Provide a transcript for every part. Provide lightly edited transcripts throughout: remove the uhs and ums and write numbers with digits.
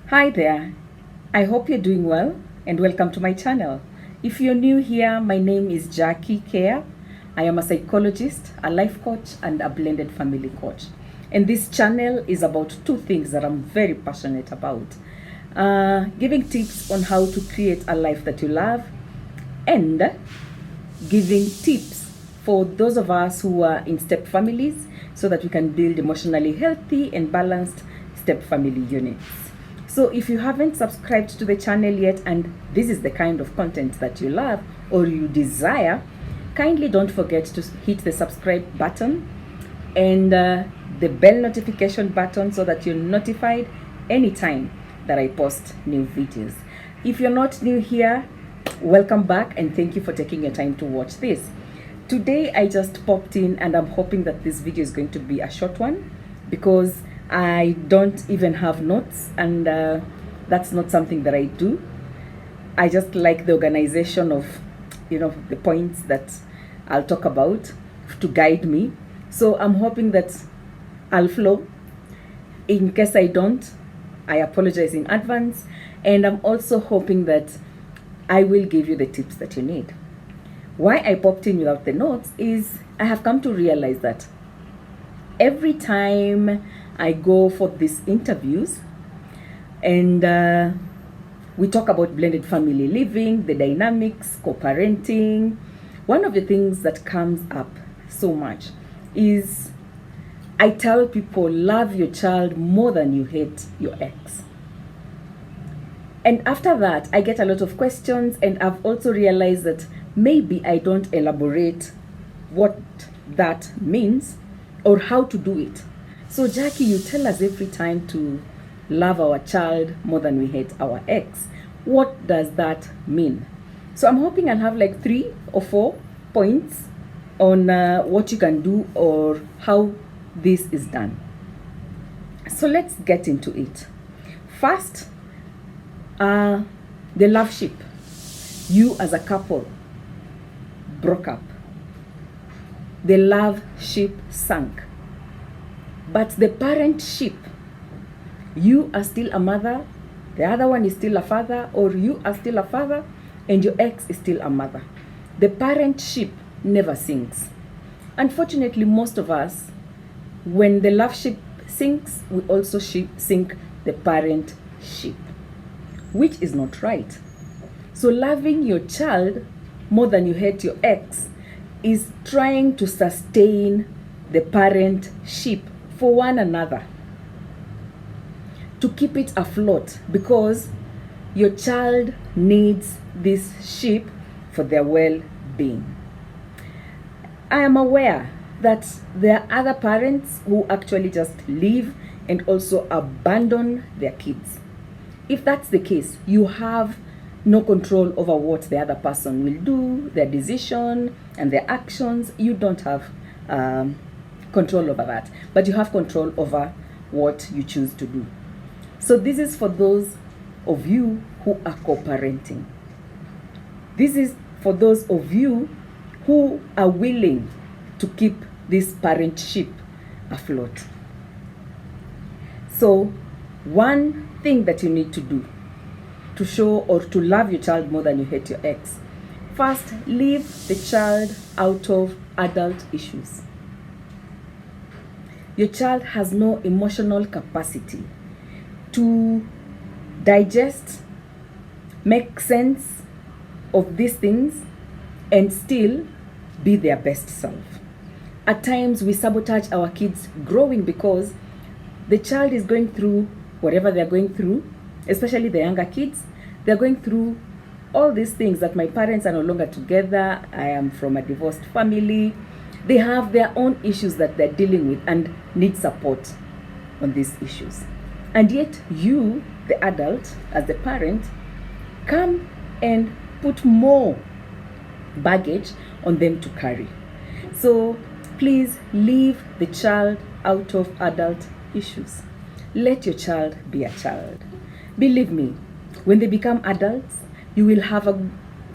Hi there, I hope you're doing well and welcome to my channel. If you're new here, my name is Jackie Care. I am a psychologist, a life coach, and a blended family coach. And this channel is about two things that I'm very passionate about. Giving tips on how to create a life that you love and giving tips for those of us who are in step families so that we can build emotionally healthy and balanced step family units. So if you haven't subscribed to the channel yet and this is the kind of content that you love or you desire, kindly don't forget to hit the subscribe button and the bell notification button so that you're notified anytime that I post new videos. If you're not new here, welcome back and thank you for taking your time to watch this. Today I just popped in and I'm hoping that this video is going to be a short one because I don't even have notes, and that's not something that I do. I just like the organization of, the points that I'll talk about to guide me. So I'm hoping that I'll flow. In case I don't, I apologize in advance. And I'm also hoping that I will give you the tips that you need. Why I popped in without the notes is I have come to realize that every time I go for these interviews and we talk about blended family living, the dynamics, co-parenting, one of the things that comes up so much is I tell people, love your child more than you hate your ex. And after that, I get a lot of questions, and I've also realized that maybe I don't elaborate what that means or how to do it. So Jackie, you tell us every time to love our child more than we hate our ex. What does that mean? So I'm hoping I'll have like 3 or 4 points on what you can do or how this is done. So let's get into it. First, the love ship. You as a couple broke up. The love ship sank. But the parent ship, you are still a mother, the other one is still a father, or you are still a father and your ex is still a mother. The parent ship never sinks. Unfortunately, most of us, when the love ship sinks, we also sink the parent ship, which is not right. So loving your child more than you hate your ex is trying to sustain the parent ship for one another, to keep it afloat, because your child needs this ship for their well-being. I am aware that there are other parents who actually just leave and also abandon their kids. If that's the case, you have no control over what the other person will do, their decision and their actions. You don't have control over that, but you have control over what you choose to do. So this is for those of you who are co-parenting. This is for those of you who are willing to keep this parent ship afloat. So one thing that you need to do to show or to love your child more than you hate your ex, first, leave the child out of adult issues. Your child has no emotional capacity to digest, make sense of these things, and still be their best self. At times, we sabotage our kids growing because the child is going through whatever they're going through, especially the younger kids. They're going through all these things that my parents are no longer together. I am from a divorced family. They have their own issues that they're dealing with and need support on these issues. And yet you, the adult, as the parent, come and put more baggage on them to carry. So please leave the child out of adult issues. Let your child be a child. Believe me, when they become adults, you will have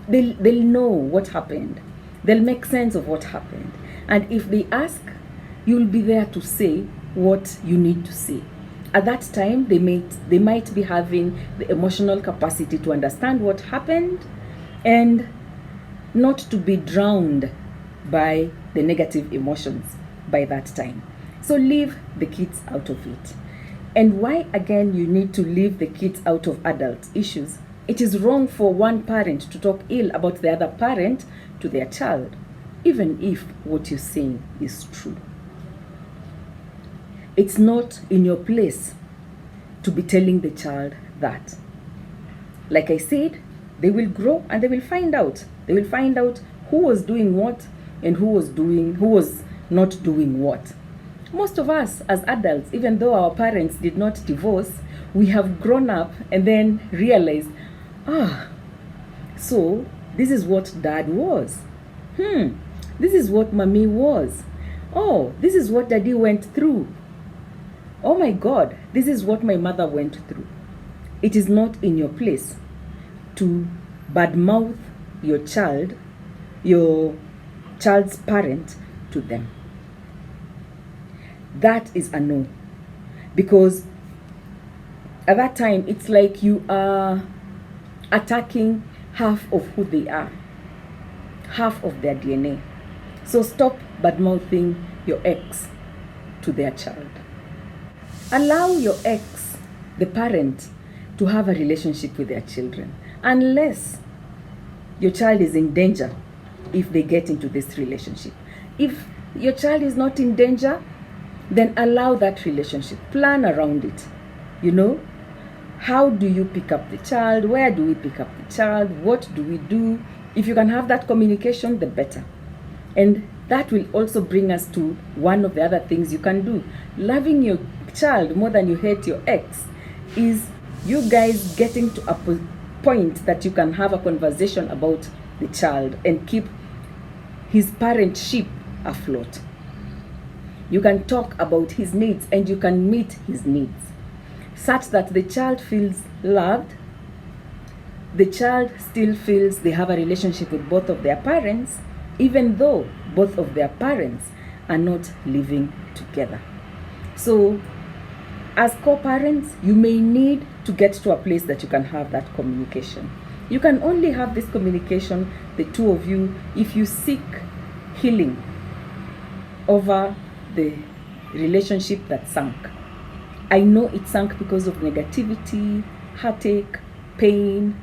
they'll know what happened. They'll make sense of what happened. And if they ask, you'll be there to say what you need to say. At that time, they might be having the emotional capacity to understand what happened and not to be drowned by the negative emotions by that time. So leave the kids out of it. And why again you need to leave the kids out of adult issues? It is wrong for one parent to talk ill about the other parent to their child, even if what you're saying is true. It's not in your place to be telling the child that. Like I said, they will grow and they will find out. They will find out who was doing what and who was not doing what. Most of us as adults, even though our parents did not divorce, we have grown up and then realized, so this is what dad was. This is what mommy was. Oh, this is what daddy went through. Oh my God, this is what my mother went through. It is not in your place to badmouth your child's parent to them. That is a no. Because at that time, it's like you are attacking half of who they are, half of their DNA. So stop badmouthing your ex to their child. Allow your ex, the parent, to have a relationship with their children, unless your child is in danger if they get into this relationship. If your child is not in danger, then allow that relationship. Plan around it. How do you pick up the child? Where do we pick up the child? What do we do? If you can have that communication, the better. And that will also bring us to one of the other things you can do. Loving your child more than you hate your ex is you guys getting to a point that you can have a conversation about the child and keep his parentship afloat. You can talk about his needs and you can meet his needs such that the child feels loved. The child still feels they have a relationship with both of their parents, even though both of their parents are not living together. So as co-parents, you may need to get to a place that you can have that communication. You can only have this communication, the two of you, if you seek healing over the relationship that sank. I know it sank because of negativity, heartache, pain,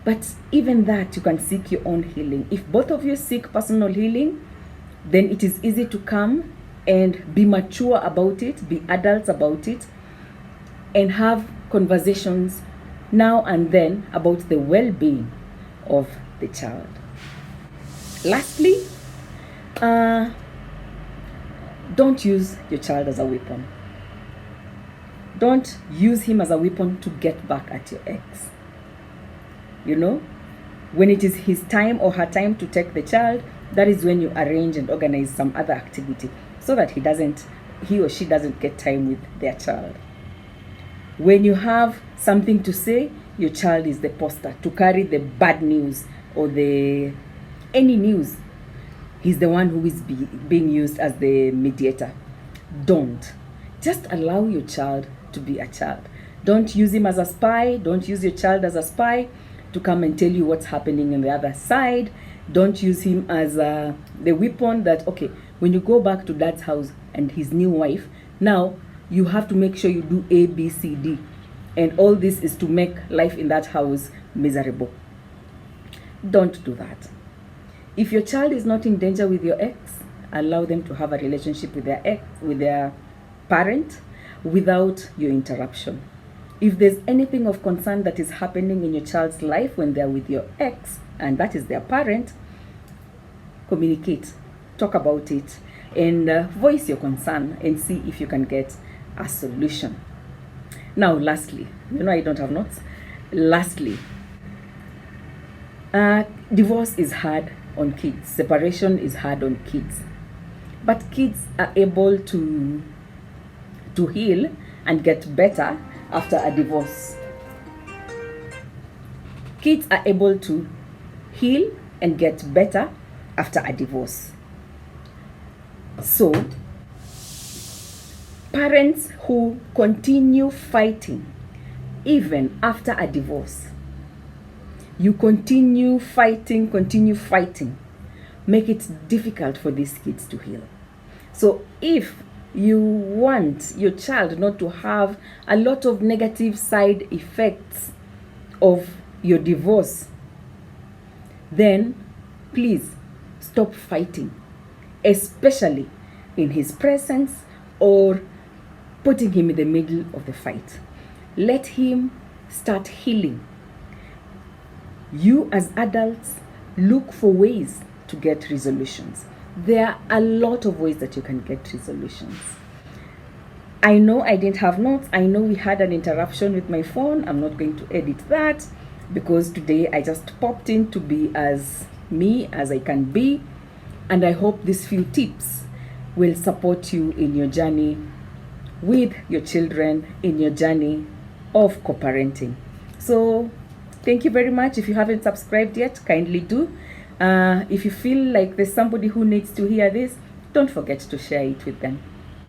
but even that you can seek your own healing. If both of you seek personal healing, then it is easy to come and be mature about it, be adults about it, and have conversations now and then about the well-being of the child. Lastly, don't use your child as a weapon. Don't use him as a weapon to get back at your ex. When it is his time or her time to take the child, that is when you arrange and organize some other activity so that he or she doesn't get time with their child. When you have something to say, your child is the poster to carry the bad news or any news. He's the one who is being used as the mediator. Don't. Just allow your child to be a child. Don't use him as a spy. Don't use your child as a spy to come and tell you what's happening on the other side. Don't use him as the weapon that, okay, when you go back to dad's house and his new wife, now you have to make sure you do A, B, C, D. And all this is to make life in that house miserable. Don't do that. If your child is not in danger with your ex, allow them to have a relationship with their parent without your interruption. If there's anything of concern that is happening in your child's life when they're with your ex, and that is their parent, communicate, talk about it, and voice your concern and see if you can get a solution. Now, lastly, I don't have notes. Lastly, divorce is hard on kids. Separation is hard on kids. But kids are able to heal and get better after a divorce. Kids are able to heal and get better after a divorce. So, Parents who continue fighting even after a divorce. You continue fighting, make it difficult for these kids to heal. So if you want your child not to have a lot of negative side effects of your divorce, then please stop fighting, especially in his presence or putting him in the middle of the fight. Let him start healing. You as adults, look for ways to get resolutions. There are a lot of ways that you can get resolutions. I know I didn't have notes. I know we had an interruption with my phone. I'm not going to edit that because today I just popped in to be as me as I can be. And I hope these few tips will support you in your journey with your children, in your journey of co-parenting. So thank you very much. If you haven't subscribed yet, kindly do. If you feel like there's somebody who needs to hear this, don't forget to share it with them.